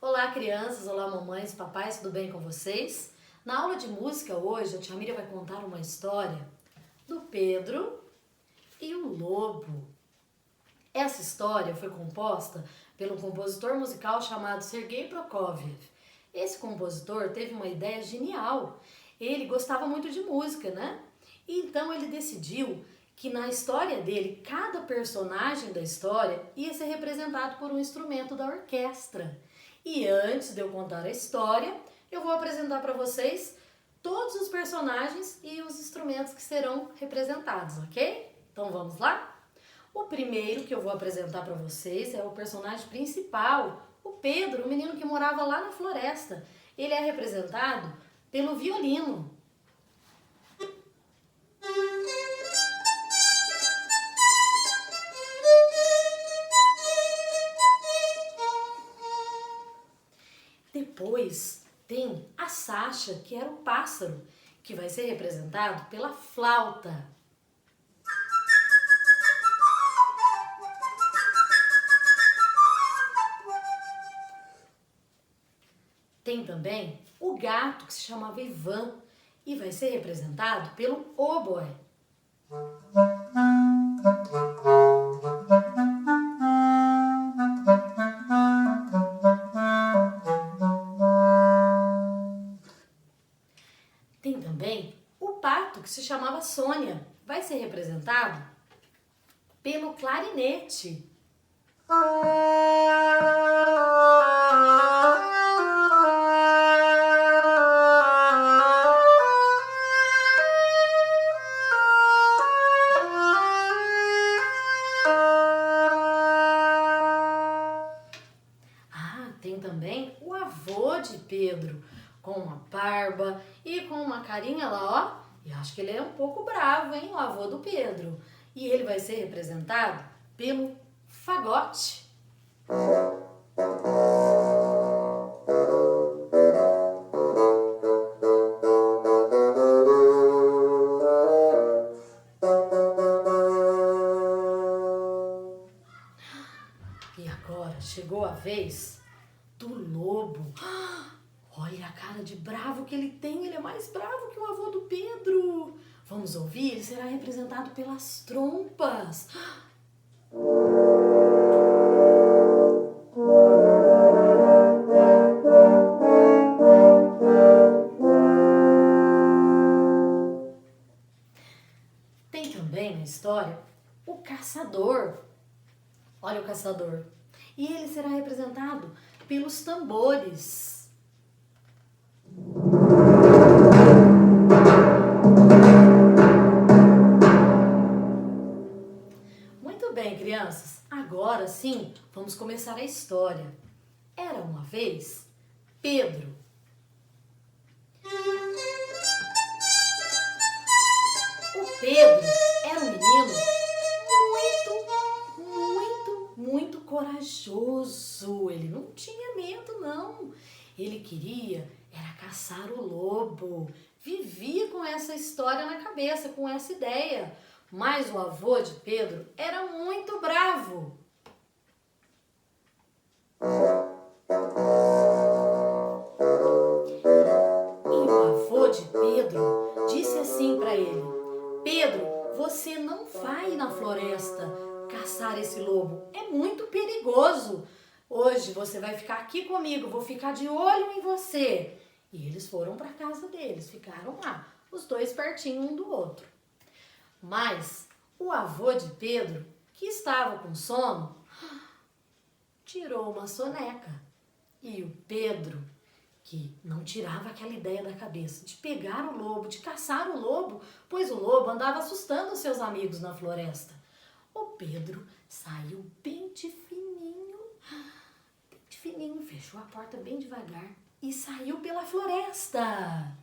Olá, crianças, olá, mamães, papais, tudo bem com vocês? Na aula de música hoje, a tia Miriam vai contar uma história do Pedro e o Lobo. Essa história foi composta pelo compositor musical chamado Sergei Prokofiev. Esse compositor teve uma ideia genial. Ele gostava muito de música, né? Então ele decidiu que na história dele, cada personagem da história ia ser representado por um instrumento da orquestra. E antes de eu contar a história, eu vou apresentar para vocês todos os personagens e os instrumentos que serão representados, ok? Então vamos lá? O primeiro que eu vou apresentar para vocês é o personagem principal, o Pedro, o menino que morava lá na floresta. Ele é representado pelo violino. Depois tem a Sasha, que era o pássaro, que vai ser representado pela flauta. Tem também o gato, que se chamava Ivan, e vai ser representado pelo oboe. Tem também o pato, que se chamava Sônia, vai ser representado pelo clarinete. Tem também o avô de Pedro, com uma barba e com uma carinha lá, ó. E acho que ele é um pouco bravo, hein, o avô do Pedro. E ele vai ser representado pelo fagote. E agora chegou a vez do lobo. Olha a cara de bravo que ele tem, ele é mais bravo que o avô do Pedro. Vamos ouvir? Ele será representado pelas trompas. Tem também na história o caçador. Olha o caçador. E ele será representado pelos tambores. Muito bem, crianças. Agora sim, vamos começar a história. Era uma vez Pedro. O Pedro era um menino muito corajoso. Ele não tinha medo, não. Ele queria era caçar o lobo. Vivia com essa história na cabeça, com essa ideia. Mas o avô de Pedro era muito bravo. E o avô de Pedro disse assim para ele: Pedro, você não vai na floresta caçar esse lobo. É muito perigoso. Hoje você vai ficar aqui comigo, vou ficar de olho em você. E eles foram para a casa deles, ficaram lá, os dois pertinho um do outro. Mas o avô de Pedro, que estava com sono, tirou uma soneca. E o Pedro, que não tirava aquela ideia da cabeça de pegar o lobo, de caçar o lobo, pois o lobo andava assustando os seus amigos na floresta. O Pedro saiu bem de fininho, fechou a porta bem devagar e saiu pela floresta.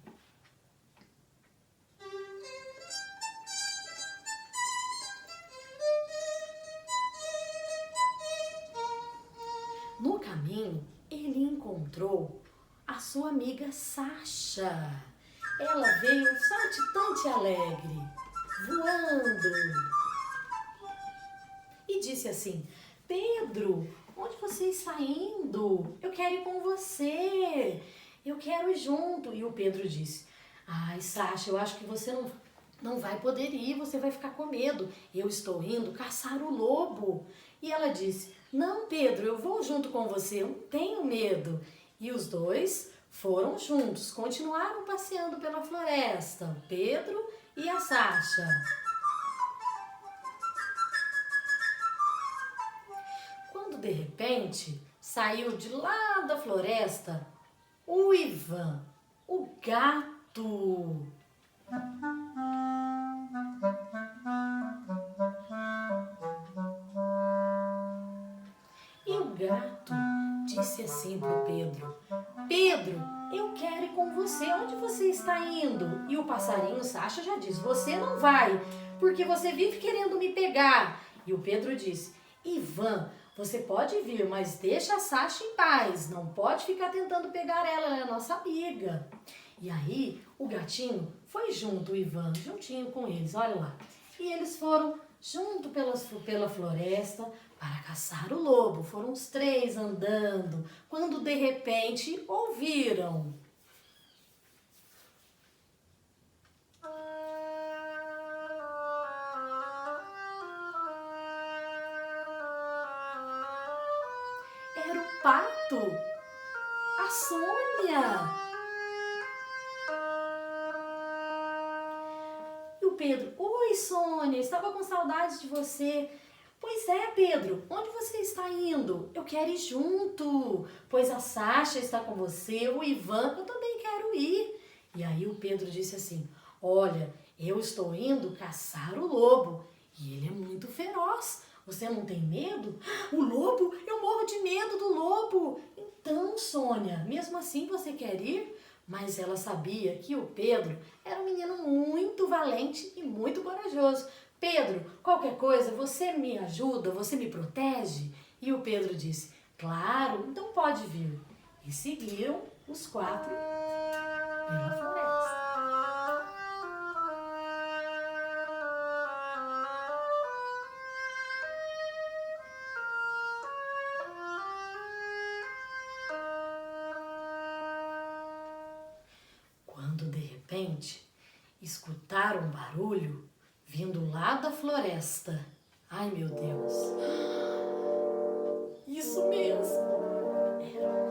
No caminho, ele encontrou a sua amiga Sasha. Ela veio saltitante e alegre, voando. E disse assim: Pedro, onde você está indo? Eu quero ir com você. Eu quero ir junto. E o Pedro disse, ai, Sasha, eu acho que você não vai poder ir, você vai ficar com medo. Eu estou indo caçar o lobo. E ela disse, não, Pedro, eu vou junto com você, eu não tenho medo. E os dois foram juntos, continuaram passeando pela floresta, o Pedro e a Sasha. Quando de repente saiu de lá da floresta o Ivan, o gato. E o gato disse assim para o Pedro, Pedro, eu quero ir com você, onde você está indo? E o passarinho Sasha já disse, você não vai, porque você vive querendo me pegar. E o Pedro disse, Ivan, você pode vir, mas deixa a Sasha em paz, não pode ficar tentando pegar ela, ela é nossa amiga. E aí o gatinho foi junto, o Ivan, juntinho com eles, olha lá. E eles foram junto pela floresta para caçar o lobo. Foram os três andando, quando de repente ouviram. Era o pato, a Sônia. E o Pedro, oi Sônia, estava com saudade de você. Pois é, Pedro, onde você está indo? Eu quero ir junto, pois a Sasha está com você, o Ivan, eu também quero ir. E aí o Pedro disse assim, olha, eu estou indo caçar o lobo e ele é muito feroz. Você não tem medo? O lobo? Eu morro de medo do lobo. Então, Sônia, mesmo assim você quer ir? Mas ela sabia que o Pedro era um menino muito valente e muito corajoso. Pedro, qualquer coisa, você me ajuda, você me protege? E o Pedro disse, claro, então pode vir. E seguiram os quatro pela floresta. Quando de repente escutaram um barulho vindo lá da floresta. Ai, meu Deus! Isso mesmo! Era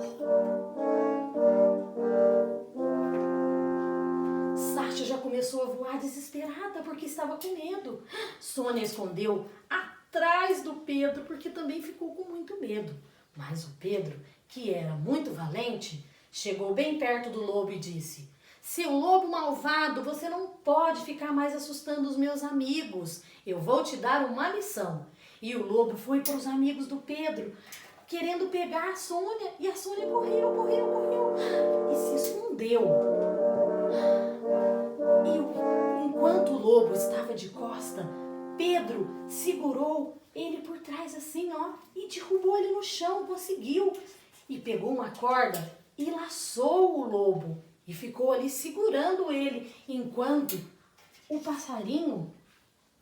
Sasha já começou a voar desesperada porque estava com medo. Sônia escondeu atrás do Pedro porque também ficou com muito medo. Mas o Pedro, que era muito valente, chegou bem perto do lobo e disse, seu lobo malvado, você não pode ficar mais assustando os meus amigos. Eu vou te dar uma lição. E o lobo foi para os amigos do Pedro, querendo pegar a Sônia. E a Sônia correu e se escondeu. E enquanto o lobo estava de costa, Pedro segurou ele por trás assim, ó, e derrubou ele no chão, conseguiu. E pegou uma corda e laçou o lobo. E ficou ali segurando ele, enquanto o passarinho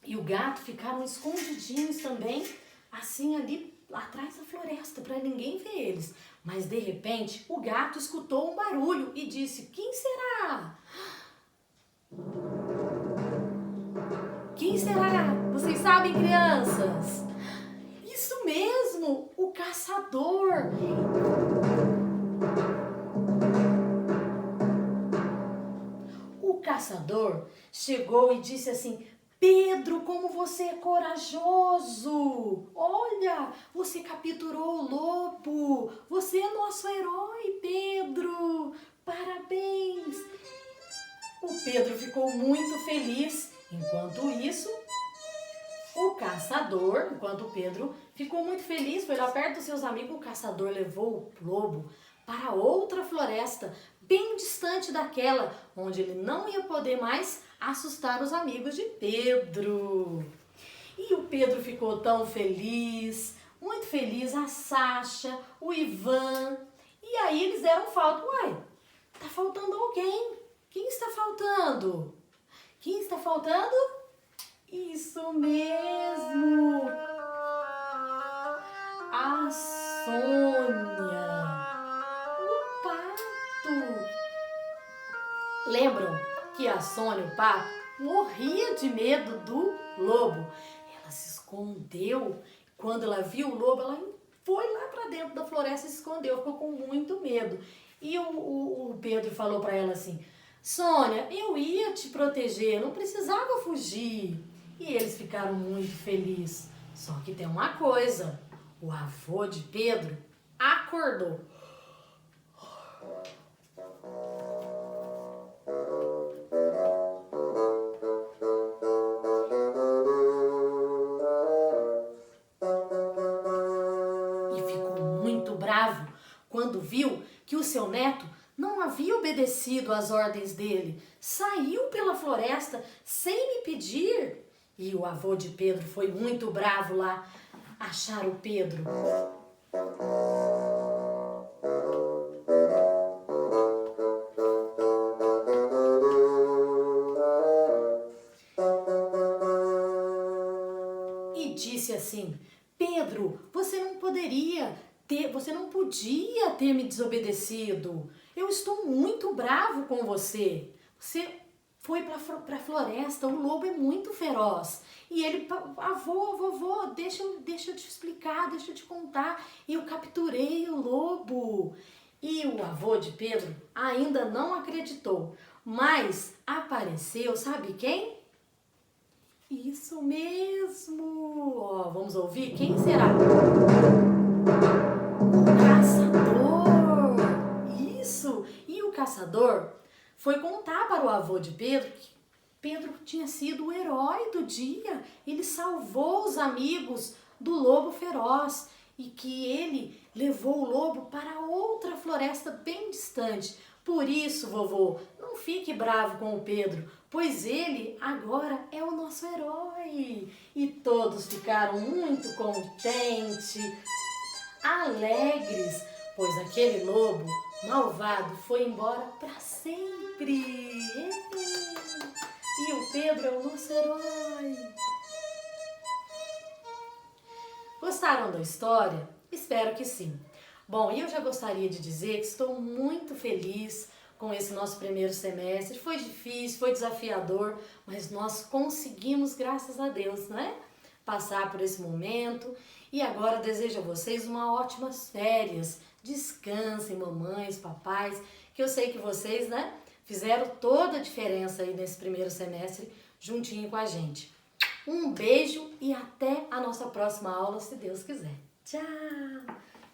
e o gato ficaram escondidinhos também, assim ali atrás da floresta, para ninguém ver eles. Mas de repente o gato escutou um barulho e disse, quem será? Quem será? Vocês sabem, crianças? Isso mesmo, o caçador. O caçador chegou e disse assim, Pedro, como você é corajoso! Olha, você capturou o lobo! Você é nosso herói, Pedro! Parabéns! O Pedro ficou muito feliz. Enquanto isso, o caçador, enquanto o Pedro ficou muito feliz, foi lá perto dos seus amigos, o caçador levou o lobo para outra floresta, bem distante daquela, onde ele não ia poder mais assustar os amigos de Pedro. E o Pedro ficou tão feliz, muito feliz, a Sasha, o Ivan. E aí eles deram falta. Uai, tá faltando alguém. Quem está faltando? Quem está faltando? Isso mesmo! A Sônia, o pato. Lembram que a Sônia, o pato, morria de medo do lobo. Ela se escondeu. Quando ela viu o lobo, ela foi lá para dentro da floresta e se escondeu. Ficou com muito medo. E o Pedro falou para ela assim: Sônia, eu ia te proteger, não precisava fugir. E eles ficaram muito felizes. Só que tem uma coisa: o avô de Pedro acordou. Muito bravo quando viu que o seu neto não havia obedecido às ordens dele, saiu pela floresta sem lhe pedir. E o avô de Pedro foi muito bravo lá achar o Pedro. E disse assim: Pedro, você não podia ter me desobedecido. Eu estou muito bravo com você. Você foi para a floresta, o lobo é muito feroz. E ele, vovô, deixa eu te explicar, deixa eu te contar. Eu capturei o lobo. E o avô de Pedro ainda não acreditou, mas apareceu, sabe quem? Isso mesmo! Ó, vamos ouvir? Quem será? Caçador! Isso! E o caçador foi contar para o avô de Pedro que Pedro tinha sido o herói do dia. Ele salvou os amigos do lobo feroz e que ele levou o lobo para outra floresta bem distante. Por isso, vovô, não fique bravo com o Pedro, pois ele agora é o nosso herói. E todos ficaram muito contentes, alegres, pois aquele lobo malvado foi embora para sempre. E o Pedro é o nosso herói. Gostaram da história? Espero que sim. Bom, eu já gostaria de dizer que estou muito feliz com esse nosso primeiro semestre. Foi difícil, foi desafiador, mas nós conseguimos, graças a Deus, né? Passar por esse momento. E agora desejo a vocês uma ótimas férias. Descansem, mamães, papais, que eu sei que vocês, né, fizeram toda a diferença aí nesse primeiro semestre juntinho com a gente. Um beijo e até a nossa próxima aula, se Deus quiser. Tchau!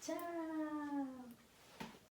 Tchau!